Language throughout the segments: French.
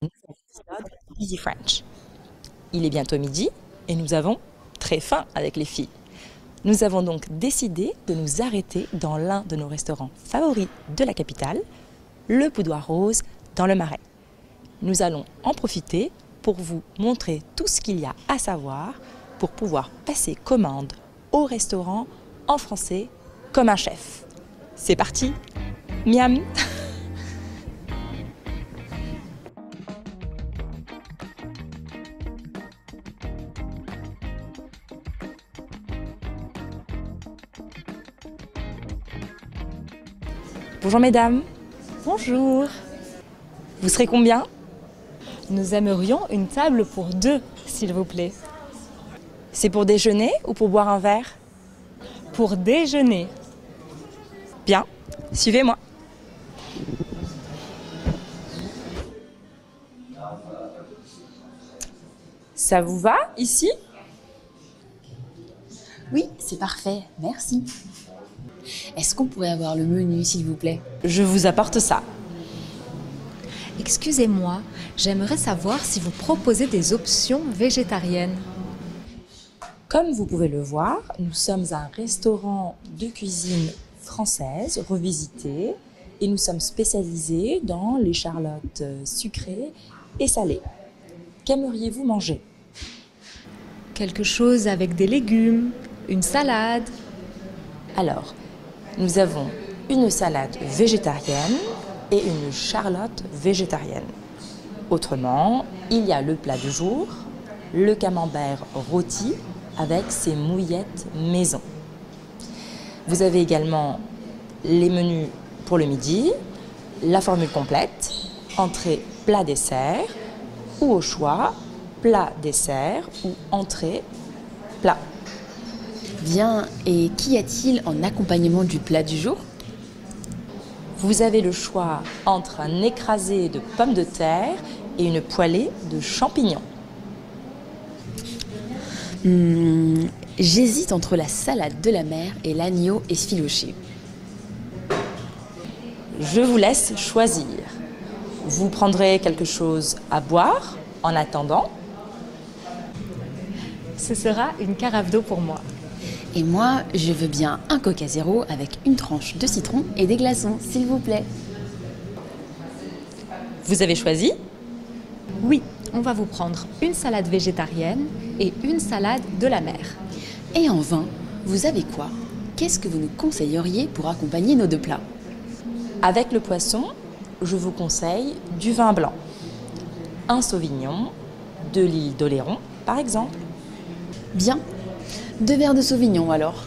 Épisode Easy French. Il est bientôt midi et nous avons très faim avec les filles. Nous avons donc décidé de nous arrêter dans l'un de nos restaurants favoris de la capitale, le Boudoir Rose dans le Marais. Nous allons en profiter pour vous montrer tout ce qu'il y a à savoir pour pouvoir passer commande au restaurant en français comme un chef. C'est parti, miam! Bonjour mesdames. Bonjour, Vous serez combien? nous aimerions une table pour deux, s'il vous plaît. C'est pour déjeuner ou pour boire un verre? Pour déjeuner. Bien, suivez-moi. Ça vous va ici? Oui, c'est parfait, merci. Est-ce qu'on pourrait avoir le menu, s'il vous plaît? Je vous apporte ça. Excusez-moi, j'aimerais savoir si vous proposez des options végétariennes. Comme vous pouvez le voir, nous sommes un restaurant de cuisine française revisité et nous sommes spécialisés dans les charlottes sucrées et salées. Qu'aimeriez-vous manger? Quelque chose avec des légumes, une salade. Alors, nous avons une salade végétarienne et une charlotte végétarienne. Autrement, il y a le plat du jour, le camembert rôti avec ses mouillettes maison. Vous avez également les menus pour le midi, la formule complète, entrée, plat, dessert, ou au choix, plat, dessert ou entrée, plat. Bien, et qu'y a-t-il en accompagnement du plat du jour? Vous avez le choix entre un écrasé de pommes de terre et une poêlée de champignons. J'hésite entre la salade de la mer et l'agneau effiloché. Je vous laisse choisir. Vous prendrez quelque chose à boire en attendant. Ce sera une carafe d'eau pour moi. Et moi, je veux bien un Coca Zéro avec une tranche de citron et des glaçons, s'il vous plaît. Vous avez choisi? Oui, on va vous prendre une salade végétarienne et une salade de la mer. Et en vin, vous avez quoi? Qu'est-ce que vous nous conseilleriez pour accompagner nos deux plats? Avec le poisson, je vous conseille du vin blanc. Un sauvignon, de l'île d'Oléron, par exemple. Bien, 2 verres de Sauvignon alors.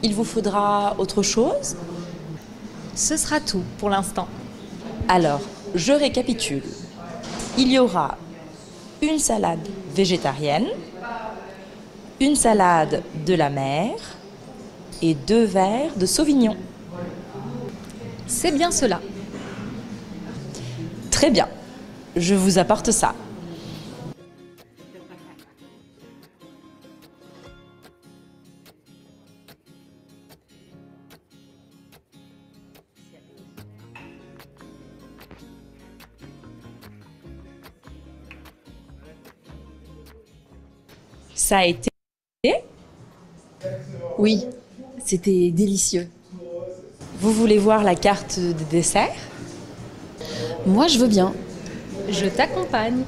Il vous faudra autre chose? Ce sera tout pour l'instant. Alors, je récapitule. Il y aura une salade végétarienne, une salade de la mer et 2 verres de sauvignon. C'est bien cela. Très bien, je vous apporte ça. Ça a été? Oui, c'était délicieux. Vous voulez voir la carte des desserts? Moi, je veux bien. Je t'accompagne.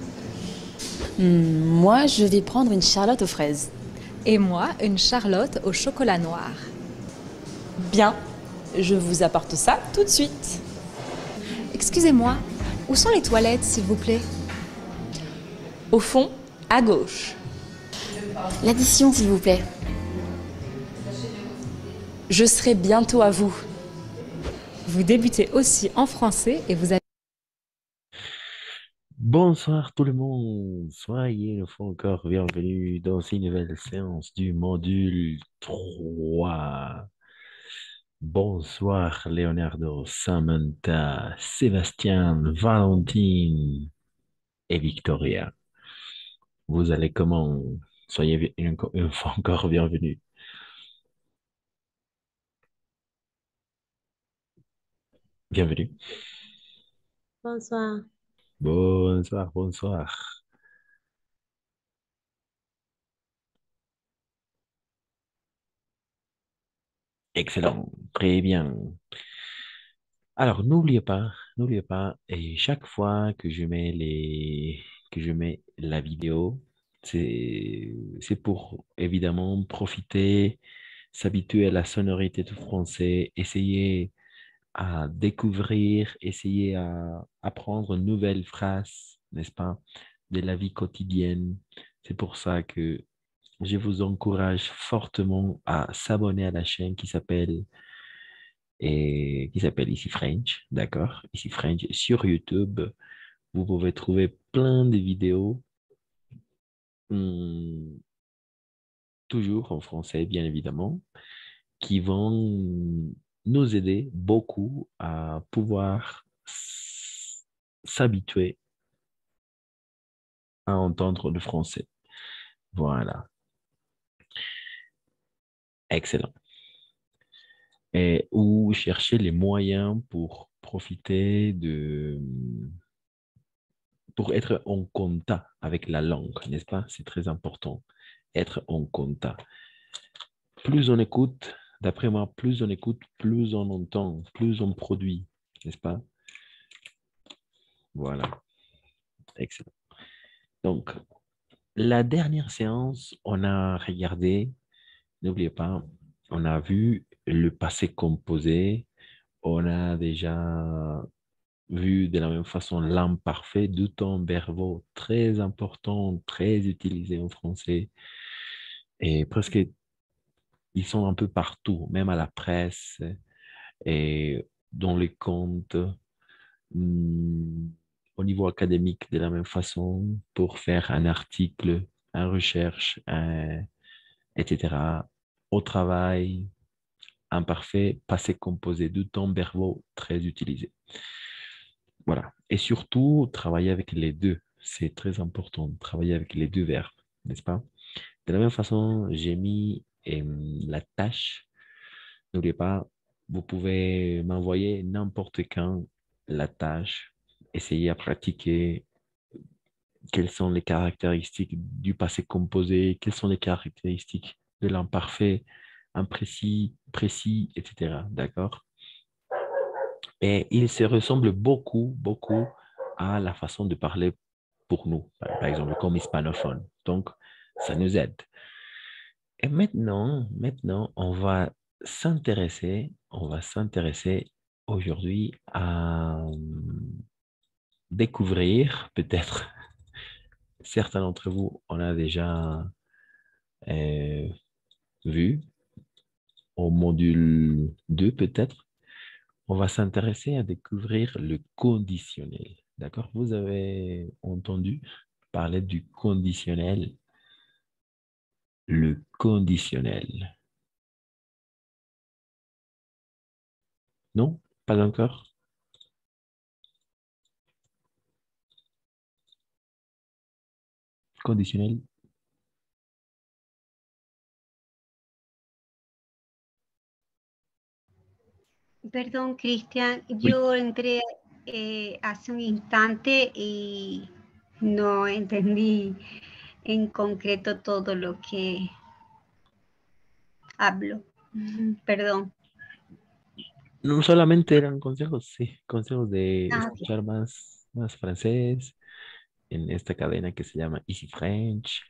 Moi, je vais prendre une charlotte aux fraises. Et moi, une charlotte au chocolat noir. Bien, je vous apporte ça tout de suite. Excusez-moi, où sont les toilettes, s'il vous plaît? Au fond, à gauche. L'addition, s'il vous plaît. Je serai bientôt à vous. Vous débutez aussi en français et vous avez... Bonsoir tout le monde, soyez une fois encore bienvenue dans une nouvelle séance du module 3. Bonsoir Leonardo, Samantha, Sébastien, Valentine et Victoria. Vous allez comment? Soyez une fois encore bienvenue. Bienvenue. Bonsoir. Bonsoir, bonsoir. Excellent, très bien. Alors, n'oubliez pas, et chaque fois que que je mets la vidéo, c'est pour évidemment profiter, s'habituer à la sonorité du français, essayer à découvrir, essayer à apprendre une nouvelle phrase, n'est-ce pas, de la vie quotidienne. C'est pour ça que je vous encourage fortement à s'abonner à la chaîne qui s'appelle Ici French, d'accord? Ici French sur YouTube. Vous pouvez trouver plein de vidéos, hum, toujours en français, bien évidemment, qui vont nous aider beaucoup à pouvoir s'habituer à entendre le français. Voilà, excellent. Et ou chercher les moyens pour profiter pour être en contact avec la langue, n'est-ce pas? C'est très important, être en contact. Plus on écoute, d'après moi, plus on écoute, plus on entend, plus on produit, n'est-ce pas? Voilà, excellent. Donc, la dernière séance, on a regardé, n'oubliez pas, on a vu le passé composé, on a déjà vu de la même façon l'imparfait, deux temps verbaux très importants, très utilisés en français, et presque ils sont un peu partout, même à la presse et dans les comptes, hum, au niveau académique de la même façon, pour faire un article, une recherche, etc. Au travail, imparfait, passé composé, deux temps verbaux très utilisés. Voilà. Et surtout, travailler avec les deux. C'est très important de travailler avec les deux verbes, n'est-ce pas? De la même façon, j'ai mis la tâche. N'oubliez pas, vous pouvez m'envoyer n'importe quand la tâche. Essayez à pratiquer quelles sont les caractéristiques du passé composé, quelles sont les caractéristiques de l'imparfait, imprécis, précis, etc. D'accord? Et il se ressemble beaucoup, beaucoup à la façon de parler pour nous, par exemple, comme hispanophone. Donc, ça nous aide. Et maintenant, on va s'intéresser aujourd'hui à découvrir, peut-être, certains d'entre vous, on a déjà euh, vu au module 2 peut-être, on va s'intéresser à découvrir le conditionnel. D'accord? Vous avez entendu parler du conditionnel, le conditionnel. Non? Pas encore? Conditionnel? Perdón, Cristian, Oui. yo entré hace un instante y no entendí en concreto todo lo que hablo. Perdón. No solamente eran consejos, sí, consejos de Ah, ok. escuchar más francés en esta cadena que se llama Easy French.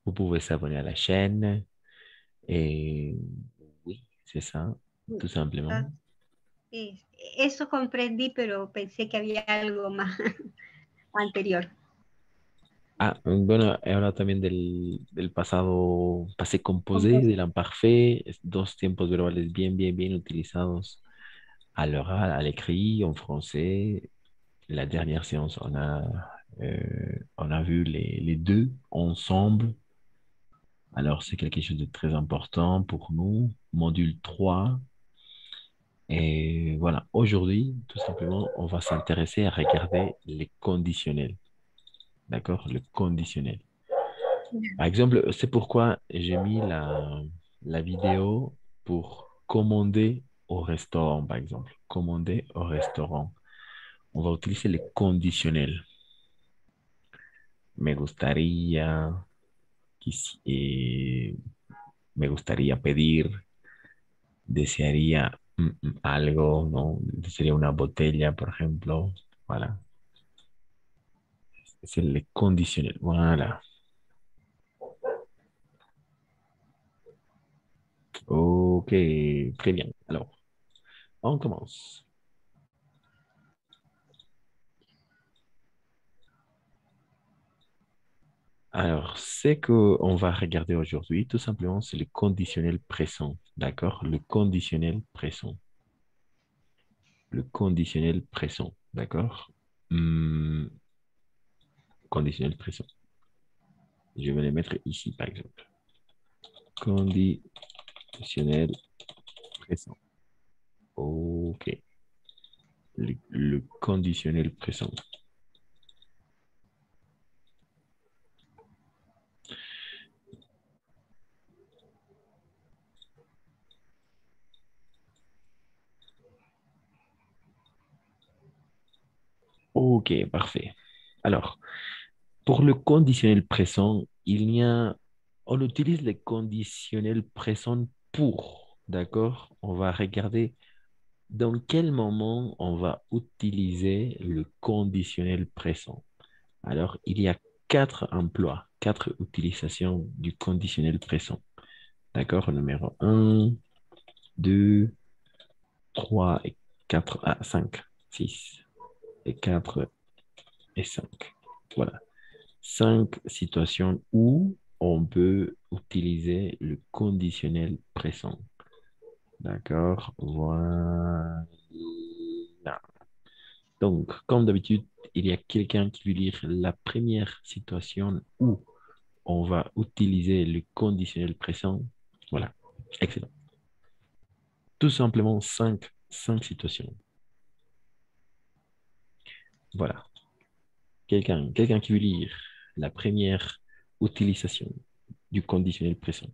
Vous pouvez s'abonner à la chaîne. Et oui, c'est ça, tout simplement. Ah, eso comprendí, pero pensé que había algo más anterior. Ah, bueno, ahora también del pasado, pasé composé, del imparfait, dos tiempos verbales bien utilizados à l'oral, à l'écrit, en français. La dernière séance, on a vu les deux ensemble. Alors, c'est quelque chose de très important pour nous. Module 3. Et voilà, aujourd'hui, tout simplement, on va s'intéresser à regarder les conditionnels. D'accord? Le conditionnel. Par exemple, c'est pourquoi j'ai mis la vidéo pour commander au restaurant, par exemple. Commander au restaurant. On va utiliser les conditionnels. me gustaría, me gustaría pedir, desearía algo, ¿no? Desearía una botella, por ejemplo. Voilà. Es el conditionnel. Voilà. Ok, très bien. Alors, on commence. Alors, ce qu'on va regarder aujourd'hui, tout simplement, c'est le conditionnel présent. D'accord? Le conditionnel présent. Le conditionnel présent. D'accord? Hmm, conditionnel présent. Je vais le mettre ici, par exemple. Conditionnel présent. OK. Le conditionnel présent. OK, parfait. Alors, pour le conditionnel présent, on utilise le conditionnel présent pour, d'accord? On va regarder dans quel moment on va utiliser le conditionnel présent. Alors, il y a quatre emplois, quatre utilisations du conditionnel présent. D'accord? Numéro un, 2, 3 et 4, 5, 6 et 4 et 5. Voilà. Cinq situations où on peut utiliser le conditionnel présent. D'accord? Voilà. Donc, comme d'habitude, il y a quelqu'un qui veut lire la première situation où on va utiliser le conditionnel présent. Voilà. Excellent. Tout simplement cinq situations. Voilà. Quelqu'un qui veut lire la première utilisation du conditionnel présent.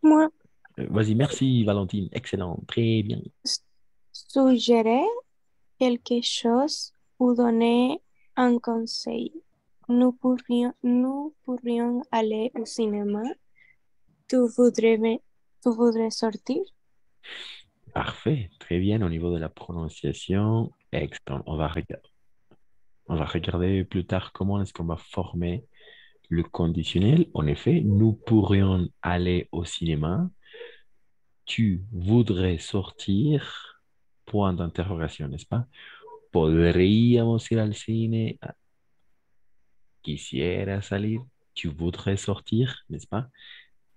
Moi, Vas-y, merci Valentine. Excellent. Très bien. suggérer quelque chose ou donner un conseil. Nous pourrions aller au cinéma. Tu voudrais, tu voudrais sortir? Parfait. Très bien au niveau de la prononciation. Excellent. On va regarder plus tard comment est-ce qu'on va former le conditionnel. En effet, nous pourrions aller au cinéma. Tu voudrais sortir? Point d'interrogation, n'est-ce pas? Podríamos ir al cine. Quisiera salir. Tu voudrais sortir, n'est-ce pas?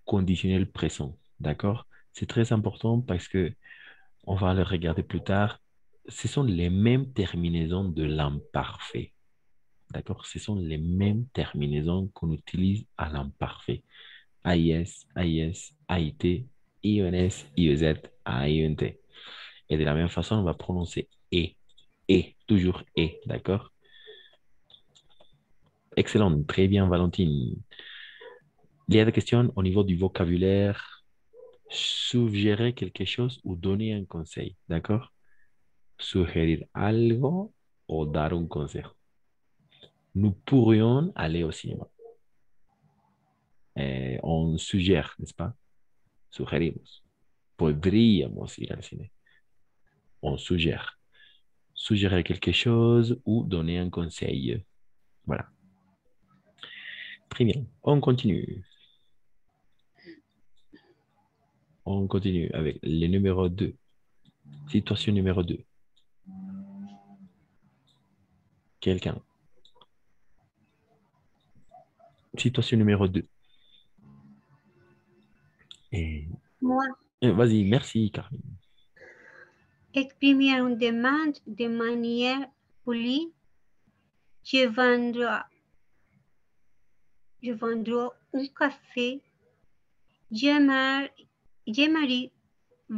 Conditionnel présent. D'accord? C'est très important parce que on va le regarder plus tard. Ce sont les mêmes terminaisons de l'imparfait. D'accord? Ce sont les mêmes terminaisons qu'on utilise à l'imparfait. AIS, AIS, AIT, IONS, IEZ, AINT. Et de la même façon, on va prononcer toujours et, d'accord? Excellent, très bien, Valentine. Il y a des questions au niveau du vocabulaire. Suggérer quelque chose ou donner un conseil, d'accord? Sugerir algo o dar un consejo. Nous pourrions aller au cinéma. On suggère, n'est-ce pas? Sugerimos. Podríamos ir al cine. On suggère. Suggérer quelque chose ou donner un conseil. Voilà. Très bien. On continue. On continue avec le numéro 2. Situation numéro 2. Quelqu'un. Situation numéro 2. Et... Moi, Vas-y, merci, Carmen. exprimer une demande de manière polie. Je vendrai un café. J'aimerais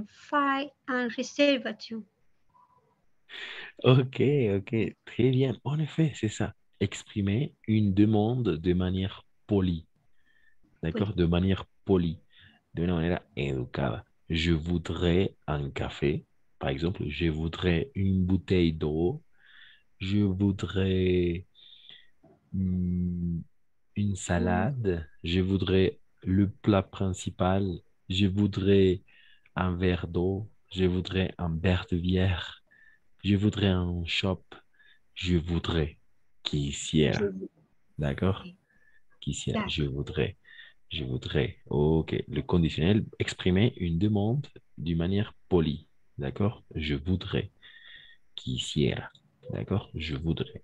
faire une réservation. Ok, ok, très bien. En effet, c'est ça. Exprimer une demande de manière polie. D'accord? De manière polie. De una manera educada. Je voudrais un café. Par exemple, je voudrais une bouteille d'eau. Je voudrais hmm, une salade. Je voudrais le plat principal. Je voudrais un verre d'eau. Je voudrais un verre de bière. Je voudrais un shop. Je voudrais. Je Quisiera. vous- D'accord? Quisiera. Je D'accord. voudrais. Je voudrais. OK. Le conditionnel exprimer une demande d'une manière polie. D'accord? Je voudrais. Quisiera. D'accord? Je voudrais.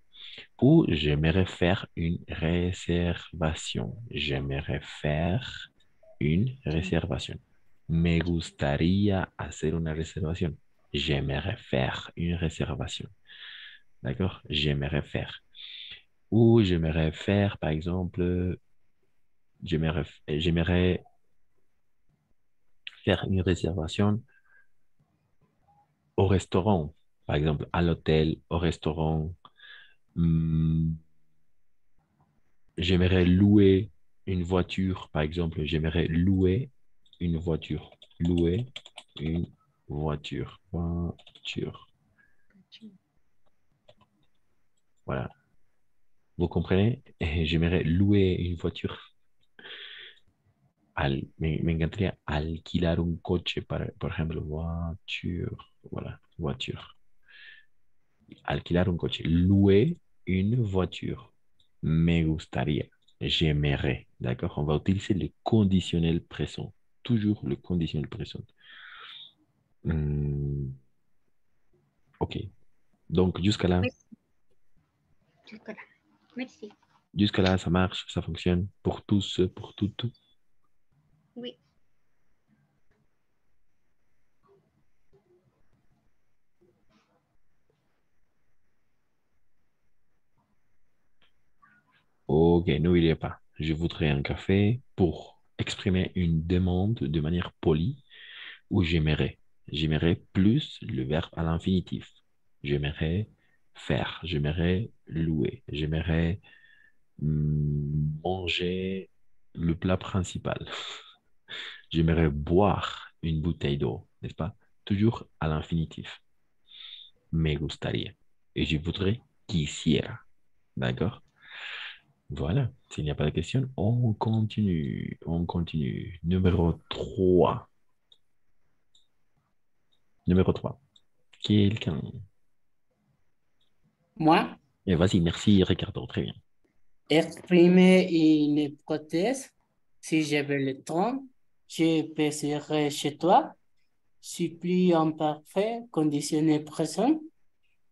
Ou j'aimerais faire une réservation. J'aimerais faire une réservation. Me gustaría hacer una reservación. J'aimerais faire une réservation. D'accord? J'aimerais faire. Ou j'aimerais faire, par exemple, j'aimerais faire une réservation au restaurant. Par exemple, à l'hôtel, au restaurant. Hmm, J'aimerais louer une voiture, par exemple. J'aimerais louer une voiture. Louer une voiture. Voiture. Voilà. Vous comprenez? Et j'aimerais louer une voiture. Me encantaría alquilar un coche, por ejemplo, voiture. Voilà, voiture. Alquilar un coche. Louer une voiture. Me gustaría. J'aimerais. D'accord? On va utiliser le conditionnel présent. Toujours le conditionnel présent. Hmm, ok. Donc, Merci. Chocolat. Merci. jusqu'à là, ça marche, ça fonctionne pour tous, pour toutes. Oui. Ok, n'oubliez pas. Je voudrais un café pour exprimer une demande de manière polie ou j'aimerais. J'aimerais plus le verbe à l'infinitif. J'aimerais faire. J'aimerais louer. J'aimerais manger le plat principal. J'aimerais boire une bouteille d'eau, n'est-ce pas? Toujours à l'infinitif. Me gustaría. Et je voudrais quisiera. D'accord? Voilà. S'il n'y a pas de question, on continue. On continue. Numéro 3. Numéro 3. Quelqu'un. Moi, Et vas-y, merci Ricardo. Très bien. exprimer une hypothèse. Si j'avais le temps, je passerai chez toi. Supplie imparfait, conditionné présent.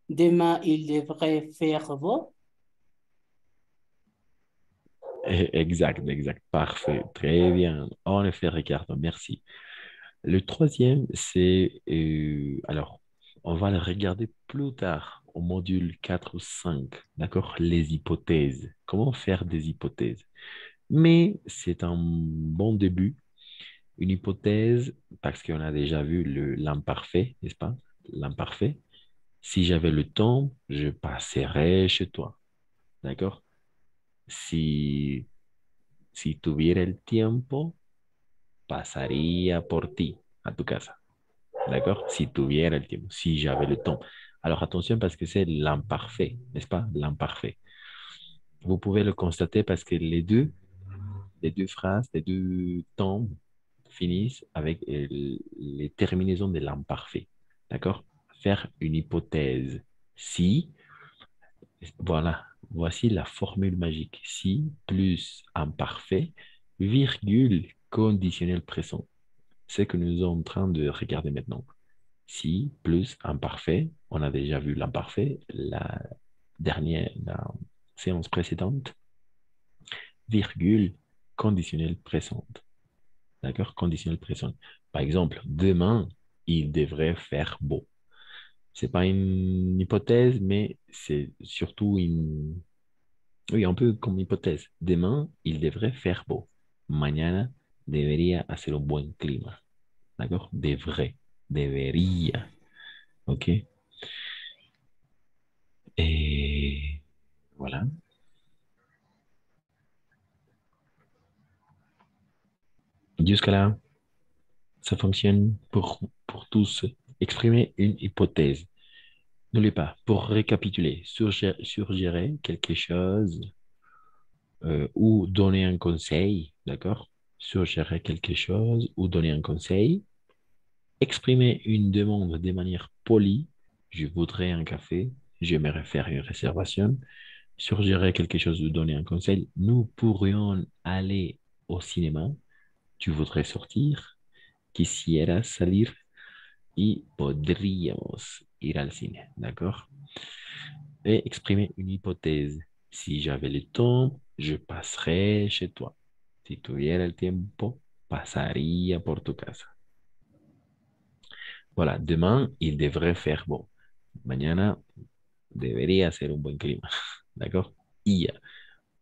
Demain, il devrait faire beau. Exact, exact. Parfait. Très bien. En effet, Ricardo, merci. Le troisième, c'est... alors, on va le regarder plus tard au module 4 ou 5. D'accord? Les hypothèses. Comment faire des hypothèses? Mais c'est un bon début. Une hypothèse, parce qu'on a déjà vu l'imparfait, n'est-ce pas? L'imparfait. Si j'avais le temps, je passerais chez toi. D'accord? Si, si tuviera el tiempo, pasaría por ti a tu casa. D'accord? Si tuviera el tiempo, si j'avais le temps. Alors attention parce que c'est l'imparfait, n'est-ce pas? L'imparfait. Vous pouvez le constater parce que les deux phrases, les deux temps finissent avec les terminaisons de l'imparfait. D'accord? Faire une hypothèse. Si, voilà, voici la formule magique. Si plus imparfait, virgule, conditionnel présent. C'est ce que nous sommes en train de regarder maintenant. Si plus imparfait, on a déjà vu l'imparfait, la séance précédente, virgule, conditionnel présente. D'accord? Conditionnel présent. Par exemple, demain, il devrait faire beau. C'est pas une hypothèse, mais c'est surtout une... Oui, un peu comme hypothèse. Demain, il devrait faire beau. Mañana debería hacer un buen clima. D'accord? Devrait. Debería. OK? Et voilà. Jusqu'à là, ça fonctionne pour tous. Exprimer une hypothèse. N'oubliez pas, pour récapituler, suggérer quelque chose ou donner un conseil, d'accord? Suggérer quelque chose ou donner un conseil. Exprimer une demande de manière polie. Je voudrais un café. J'aimerais faire une réservation. Suggérer quelque chose ou donner un conseil. Nous pourrions aller au cinéma. Tu voudrais sortir. Quisieras salir. Y podríamos ir al cine. D'accord? Et exprimer une hypothèse. Si j'avais le temps, je passerais chez toi. Si tuviera el tiempo, pasaría por tu casa. Voilà, demain, il devrait faire beau. Mañana debería ser un buen clima. D'accord? IA.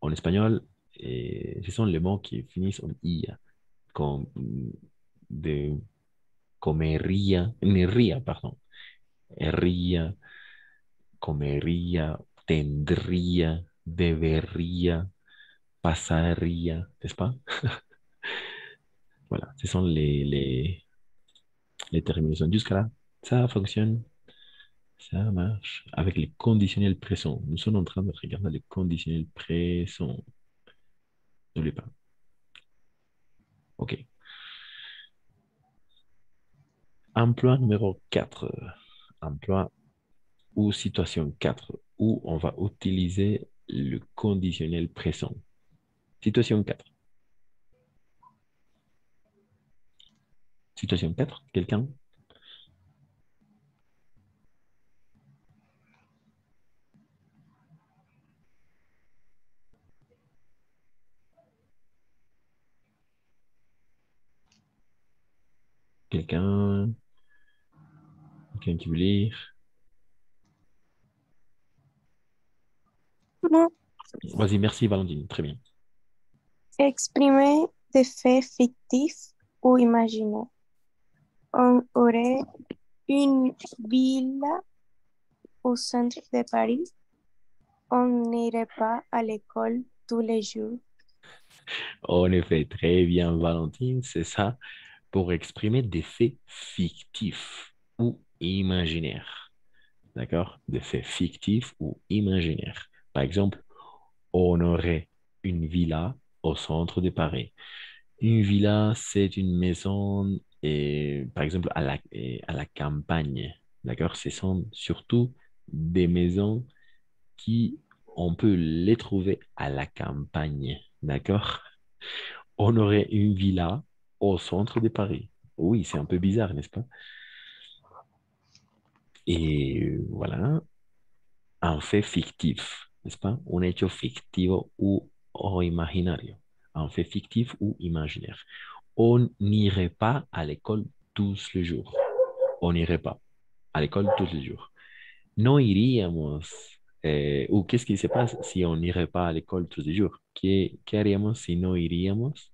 En espagnol, ce sont les mots qui finissent en IA. Comme de comería, nería, pardon. Ría, comería, tendría, debería, pasaría, n'est-ce pas? Voilà, ce sont les terminaisons. Jusqu'à là, ça fonctionne, ça marche. Avec les conditionnels présents. Nous sommes en train de regarder les conditionnels présents. N'oubliez pas. OK. Emploi numéro 4. Emploi ou situation 4, où on va utiliser le conditionnel présent. Situation 4. Situation 4, quelqu'un? Quelqu'un? Quelqu'un qui veut lire? Non, Vas-y, merci Valentine, très bien. exprimer des faits fictifs ou imaginaires. On aurait une villa au centre de Paris. On n'irait pas à l'école tous les jours. En effet, très bien Valentine, c'est ça, pour exprimer des faits fictifs ou imaginaires. D'accord? Des faits fictifs ou imaginaires. Par exemple, on aurait une villa au centre de Paris. Une villa, c'est une maison, par exemple, à la campagne. D'accord? Ce sont surtout des maisons qui, on peut les trouver à la campagne. D'accord? On aurait une villa au centre de Paris. Oui, c'est un peu bizarre, n'est-ce pas? Et voilà, un fait fictif, n'est-ce pas? Un hecho fictivo o imaginario. Un fait fictif ou imaginaire. On n'irait pas à l'école tous les jours. On n'irait pas à l'école tous les jours. No iríamos. Ou qu'est-ce qui se passe si on n'irait pas à l'école tous les jours? ¿Qué haríamos si no iríamos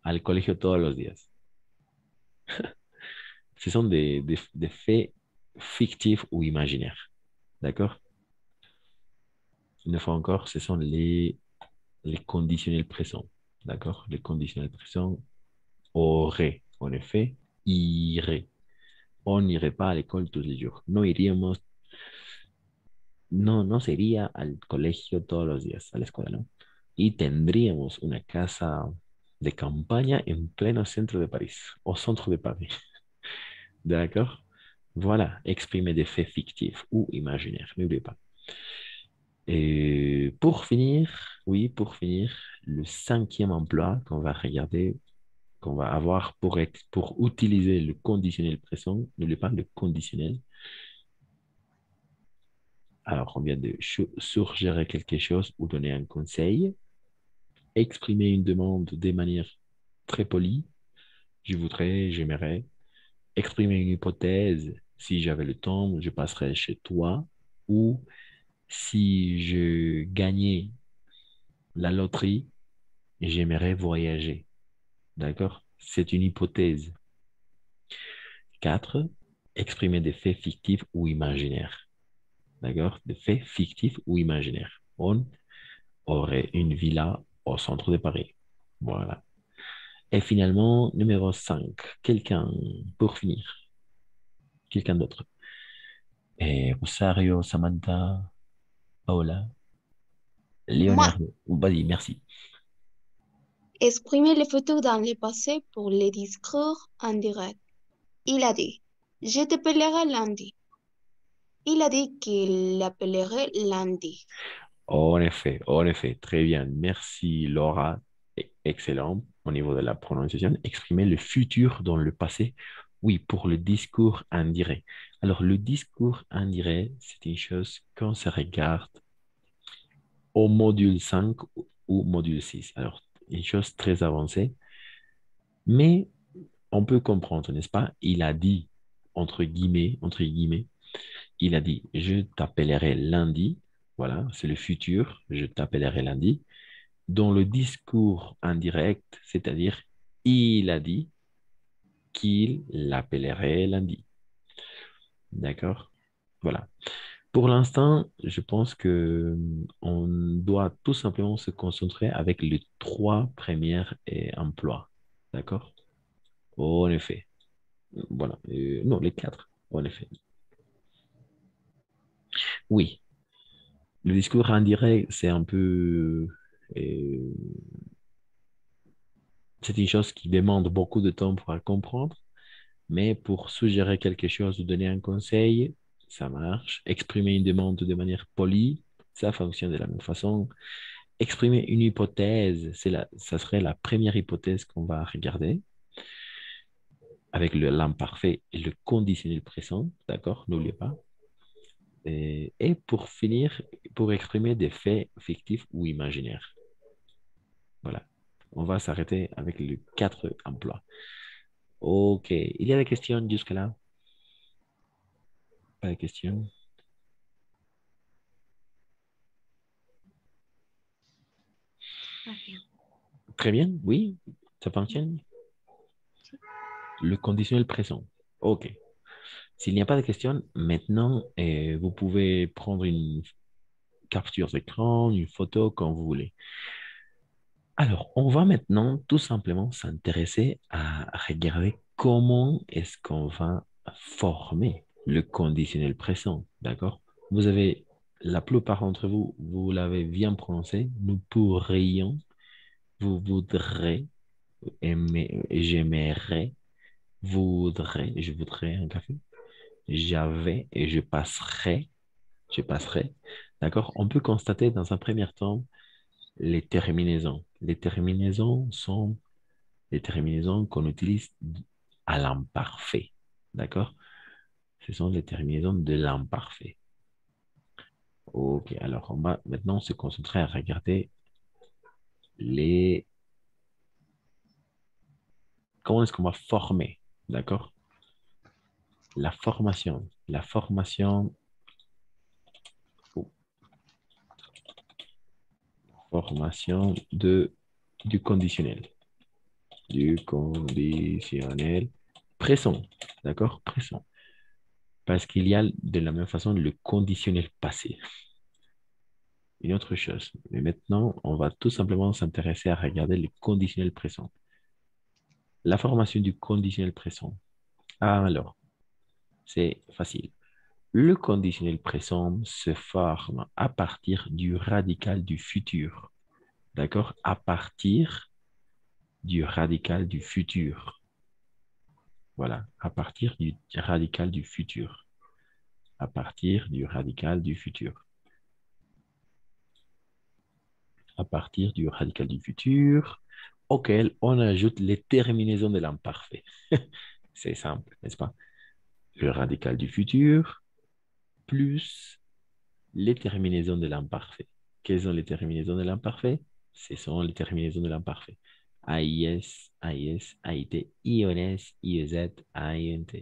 al colegio todos los días? Ce sont des faits fictifs ou imaginaires. D'accord? Une fois encore, ce sont les conditionnels présents. D'accord? Les conditionnels présents auraient, en effet, irait. On n'irait pas à l'école tous les jours. No iríamos, no se iría al colegio todos los días, a la escuela, ¿no? Y tendríamos una casa de campaña en pleno centro de París, au centre de Paris. D'accord? Voilà, exprimer des faits fictifs ou imaginaires, n'oubliez pas. Et pour finir, oui, pour finir, le cinquième emploi qu'on va regarder, qu'on va avoir pour utiliser le conditionnel présent, n'oubliez pas le conditionnel. Alors, on vient de suggérer quelque chose ou donner un conseil, exprimer une demande de manière très polie. Je voudrais, j'aimerais. Exprimer une hypothèse. Si j'avais le temps, je passerais chez toi. Ou si je gagnais la loterie, j'aimerais voyager. D'accord? C'est une hypothèse. 4. Exprimer des faits fictifs ou imaginaires. D'accord? Des faits fictifs ou imaginaires. On aurait une villa au centre de Paris. Voilà. Et finalement, numéro 5. Quelqu'un pour finir. Quelqu'un d'autre. Rosario, Samantha, Paola, Moi, Leonardo. Vas-y, merci. exprimer les photos dans le passé pour les discours en direct. Il a dit, je t'appellerai lundi. Il a dit qu'il l'appellerait lundi. En effet, très bien. Merci Laura. Excellent au niveau de la prononciation. Exprimer le futur dans le passé. Oui, pour le discours indirect. Alors, le discours indirect, c'est une chose qu'on se regarde au module 5 ou module 6. Alors, une chose très avancée, mais on peut comprendre, n'est-ce pas? Il a dit, entre guillemets, il a dit, je t'appellerai lundi. Voilà, c'est le futur, je t'appellerai lundi. Dans le discours indirect, c'est-à-dire, il a dit qu'il l'appellerait lundi. D'accord? Voilà. Pour l'instant, je pense que on doit tout simplement se concentrer avec les trois premiers emplois. D'accord? En effet. Voilà. Non, les quatre. En effet. Oui. Le discours indirect, c'est un peu... euh, c'est une chose qui demande beaucoup de temps pour la comprendre, mais pour suggérer quelque chose ou donner un conseil, ça marche. Exprimer une demande de manière polie, ça fonctionne de la même façon. Exprimer une hypothèse, ça serait la première hypothèse qu'on va regarder avec l'imparfait et le conditionnel présent, d'accord? N'oubliez pas. Et pour finir, pour exprimer des faits fictifs ou imaginaires. Voilà. On va s'arrêter avec les quatre emplois. OK. Il y a des questions jusque-là? Pas de questions? Très bien, oui, ça fonctionne. Le conditionnel présent. OK. S'il n'y a pas de questions, maintenant, vous pouvez prendre une capture d'écran, une photo, quand vous voulez. Alors, on va maintenant tout simplement s'intéresser à regarder comment est-ce qu'on va former le conditionnel présent. D'accord? Vous avez, la plupart d'entre vous, vous l'avez bien prononcé. Nous pourrions, vous voudrez, aimer, j'aimerais, voudrais, je voudrais un café. J'avais et je passerai. D'accord? On peut constater dans un premier temps les terminaisons. Les terminaisons sont les terminaisons qu'on utilise à l'imparfait. D'accord? Ce sont les terminaisons de l'imparfait. Ok, alors on va maintenant se concentrer à regarder les... Comment est-ce qu'on va former? D'accord? La formation. La formation... oh, formation du conditionnel. Du conditionnel présent. D'accord? Présent. Parce qu'il y a de la même façon le conditionnel passé. Une autre chose. Mais maintenant, on va tout simplement s'intéresser à regarder le conditionnel présent. La formation du conditionnel présent. Alors, c'est facile. Le conditionnel présent se forme à partir du radical du futur. D'accord? À partir du radical du futur. Voilà, à partir du radical du futur. À partir du radical du futur. À partir du radical du futur, auquel on ajoute les terminaisons de l'imparfait. C'est simple, n'est-ce pas? Le radical du futur plus les terminaisons de l'imparfait. Quelles sont les terminaisons de l'imparfait? Ce sont les terminaisons de l'imparfait. AIS, AIS, AIT, IONS, IEZ, AINT.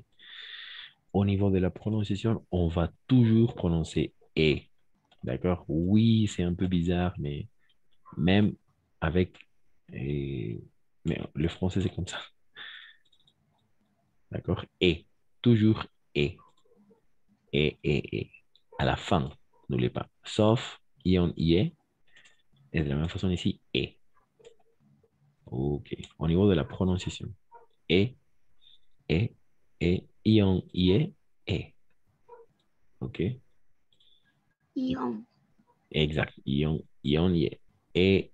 Au niveau de la prononciation, on va toujours prononcer E. D'accord? Oui, c'est un peu bizarre, mais même avec... mais le français, c'est comme ça. D'accord? Et. Toujours et. Et. À la fin, n'oubliez pas. Sauf ion IE. Et de la même façon ici, et. OK. Au niveau de la prononciation. Et, et, ion IE, est. OK? Ion. Exact. Ion, y ion, est.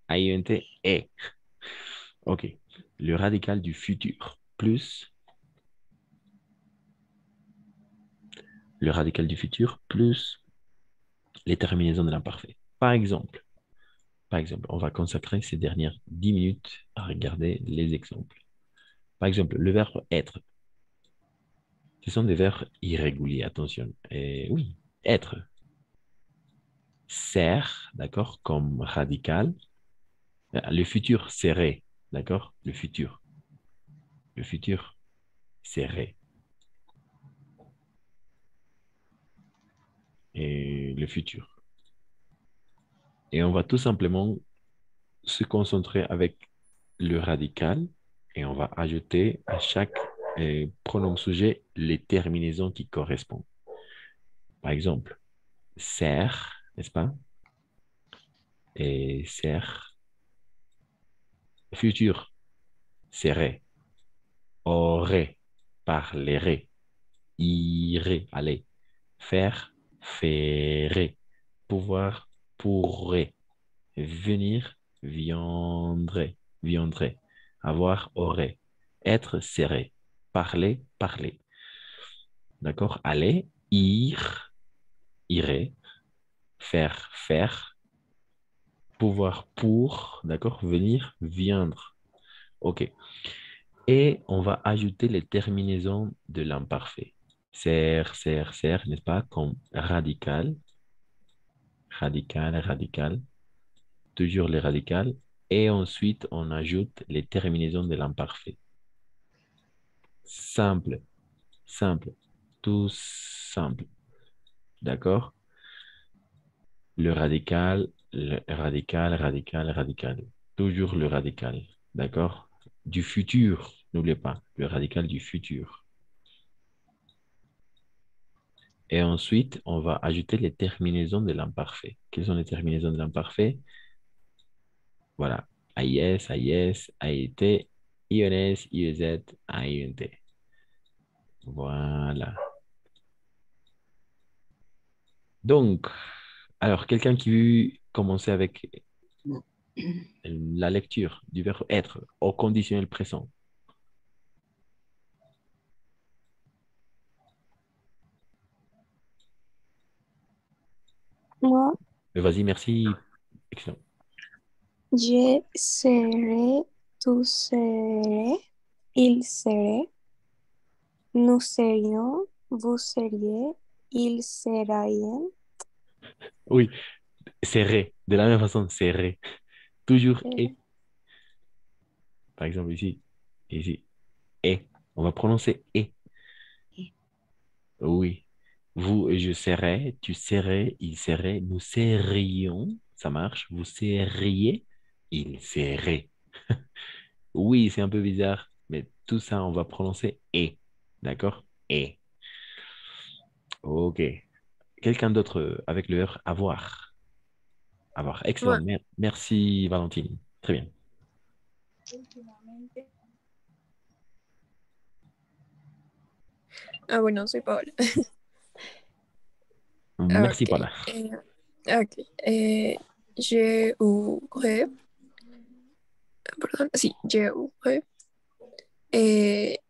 A-I-N-T, est. OK. Le radical du futur plus le radical du futur plus les terminaisons de l'imparfait. Par exemple, on va consacrer ces dernières 10 minutes à regarder les exemples. Par exemple, le verbe être. Ce sont des verbes irréguliers, attention. Et oui, être. Sert, d'accord, comme radical. Le futur serait, d'accord? Le futur. Le futur serait. Et le futur. Et on va tout simplement se concentrer avec le radical et on va ajouter à chaque pronom sujet les terminaisons qui correspondent. Par exemple, sert, n'est-ce pas? Et sert, futur, serait, aurait, parlerait, irait, aller, faire, ferait, pouvoir, pourrait, venir, viendrait, avoir, aurait, être, serait, parler, parler. D'accord? Aller, irait, faire, pouvoir, pour, d'accord? Venir, viendre. OK. Et on va ajouter les terminaisons de l'imparfait. Ser, n'est-ce pas? Comme radical, radical. Toujours les radicales. Et ensuite, on ajoute les terminaisons de l'imparfait. Simple, simple, tout simple. D'accord? Le radical. Toujours le radical. D'accord? Du futur, n'oubliez pas, le radical du futur. Et ensuite, on va ajouter les terminaisons de l'imparfait. Quelles sont les terminaisons de l'imparfait? Voilà. AIS, AIS, AIT, IONS, IEZ, AINT. Voilà. Donc, alors, quelqu'un qui veut commencer avec la lecture du verbe être au conditionnel présent. Moi, Vas-y, merci. Excellent. je serai, tu serais, il serait, nous serions, vous seriez, ils seraient, Oui, serré. De la même façon, serré. Toujours et. Par exemple, ici, et. On va prononcer et. Oui. Vous et je serais, tu serais, il serait, nous serions. Ça marche. Vous seriez, il serait. Oui, c'est un peu bizarre, mais tout ça, on va prononcer et. D'accord? Et. OK. Quelqu'un d'autre avec le verbe avoir. Avoir. Excellent. Moi, Merci, Valentine. Très bien. bueno, soy Paola. Merci, Ok. Paula. Ok. J'aurais, pardon, sí, j'aurais,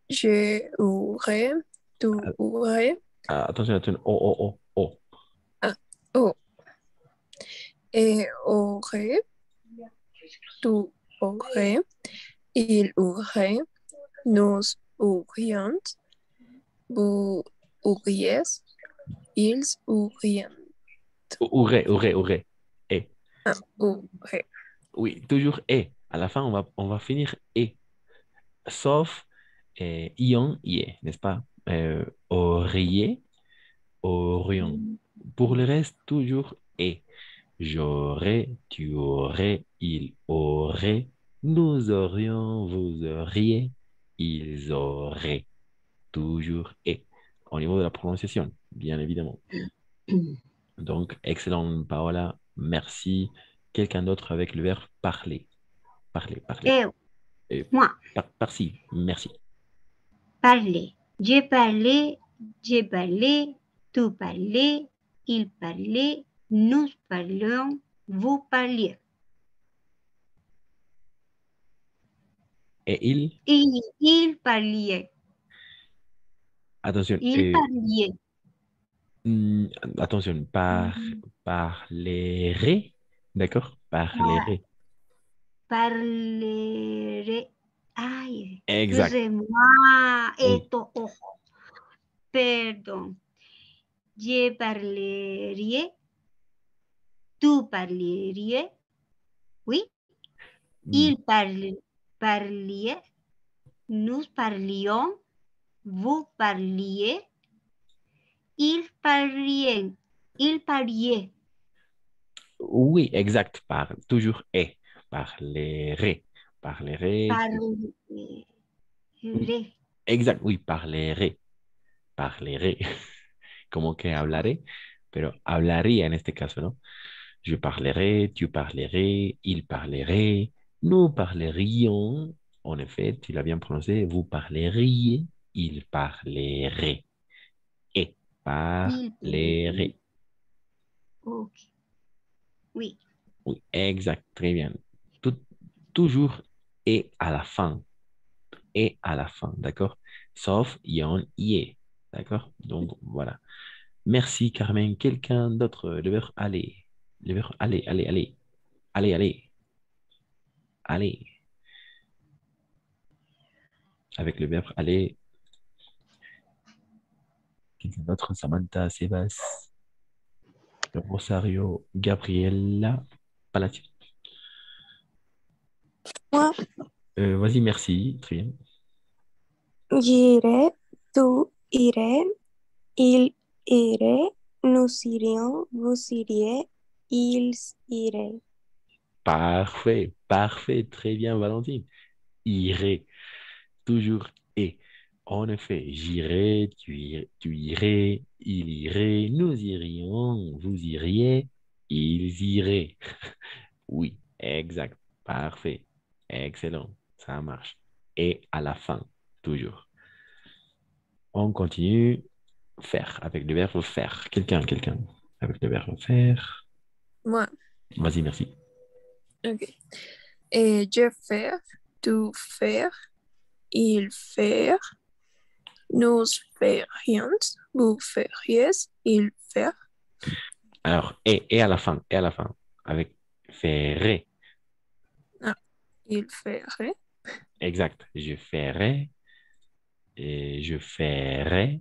j'aurais, tu aurais, Attention. Oh. ah, oh, aurait, tu aurais, il aurait, nous aurions, vous auriez, ils aurions. Aurait. Et. Ah, aurait. Oui, toujours et. À la fin, on va finir et. Sauf ion, ié, n'est-ce pas? Auriez, aurions. Pour le reste, toujours et. J'aurais, tu aurais, il aurait, nous aurions, vous auriez, ils auraient. Toujours et. Au niveau de la prononciation, bien évidemment. Donc, excellent, Paola. Merci. Quelqu'un d'autre avec le verbe parler. Parler. Eu, Et moi. par-ci, merci. Parler. J'ai parlé, tu parlez, il parlait, nous parlions, vous parliez. Et il, Il parlait. attention, Il parlait. attention, parlerai, d'accord? Parlerai. Parlerai. Ay, Exact. excusez-moi. Oui. Esto, ojo. Perdón. Je parlerai. Tu parlerais. Oui. Il parlait. Nous parlions. Vous parliez. Il parlait. Il parlait. Oui, exact. Toujours et. Parlerai. Parlerai. Parlerai. Oui, exact. Oui, parlerai. Parlerai. Como que hablaré, pero hablaría en este caso, ¿no? Je parlerai, tu parlerais, il parlerait, nous parlerions. En effet, tu l'as bien prononcé, vous parleriez, il parlerait et Il parlait. parlerait. Ok. Oui. Oui, exact, très bien. Toujours et à la fin. Et à la fin, d'accord? Sauf yon, yé, d'accord? Donc, voilà. Merci, Carmen. Quelqu'un d'autre? Le verbe aller. Le verbe aller, aller, aller. Allez, allez, allez. Avec le verbe aller, quelqu'un d'autre? Samantha, Sébastien, Rosario, Gabriella, Palati. Moi, Vas-y, merci. Très bien. j'irai, tu irais, il irait, nous irions, vous iriez, ils iraient. Parfait, parfait. Très bien, Valentine. Irai, toujours et. En effet, j'irai, tu irais, il irait, nous irions, vous iriez, ils iraient. Oui, exact. Parfait. Excellent. Ça marche. Et à la fin, toujours. On continue. Faire, avec le verbe faire. Quelqu'un. Avec le verbe faire. Moi. Vas-y, merci. Ok. Et je faire, tu faire, il faire, nous ferions, vous feriez, il faire. Alors, et à la fin, et à la fin. Avec ferait. Ah, il ferait. Exact. Je ferais, et je ferais,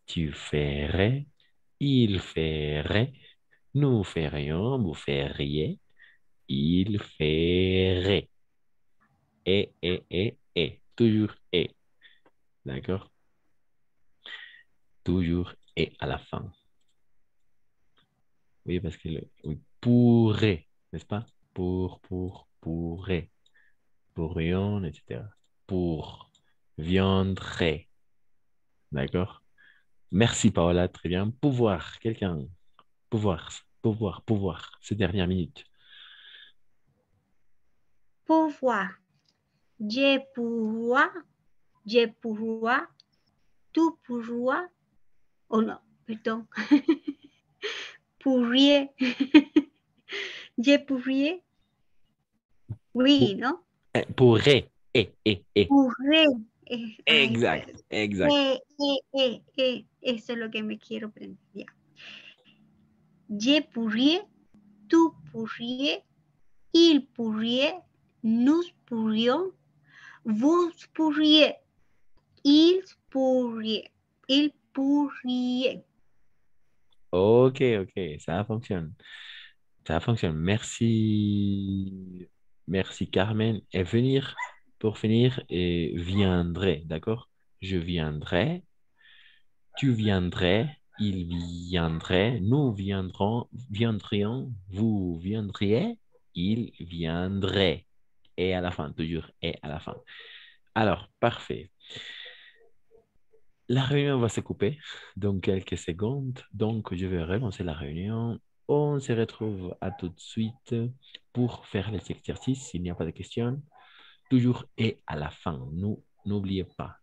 tu ferais, il ferait, nous ferions, vous feriez, il ferait. Et. Toujours et. D'accord? Toujours et à la fin. Oui, parce que oui, pourrait, n'est-ce pas? Pourrait, pourrions, etc. Pour, viendrait. D'accord? Merci, Paola, très bien. Pouvoir, quelqu'un. Pouvoir, ces dernières minutes. Pouvoir. Je pourrais, tu pourrais, oh non, pardon, pourriez, je pourrais, oui, non? Pourrait, et. Pourrais, ay, Exact, pues, exact. eso es lo que me quiero aprender, ya. Je pourrais, tu pourriez, il pourrait, nous pourrions, vous pourriez, ils pourriez, il pourriez. Ok, ça fonctionne. Ça fonctionne. Merci. Merci, Carmen. Et venir, pour finir, et viendrai, d'accord? Je viendrai, tu viendrais, il viendrait, nous viendrions, vous viendriez, il viendrait. Et à la fin, toujours et à la fin. Alors, parfait. La réunion va se couper dans quelques secondes, donc je vais relancer la réunion. On se retrouve à tout de suite pour faire les exercices s'il n'y a pas de questions. Toujours et à la fin. N'oubliez pas.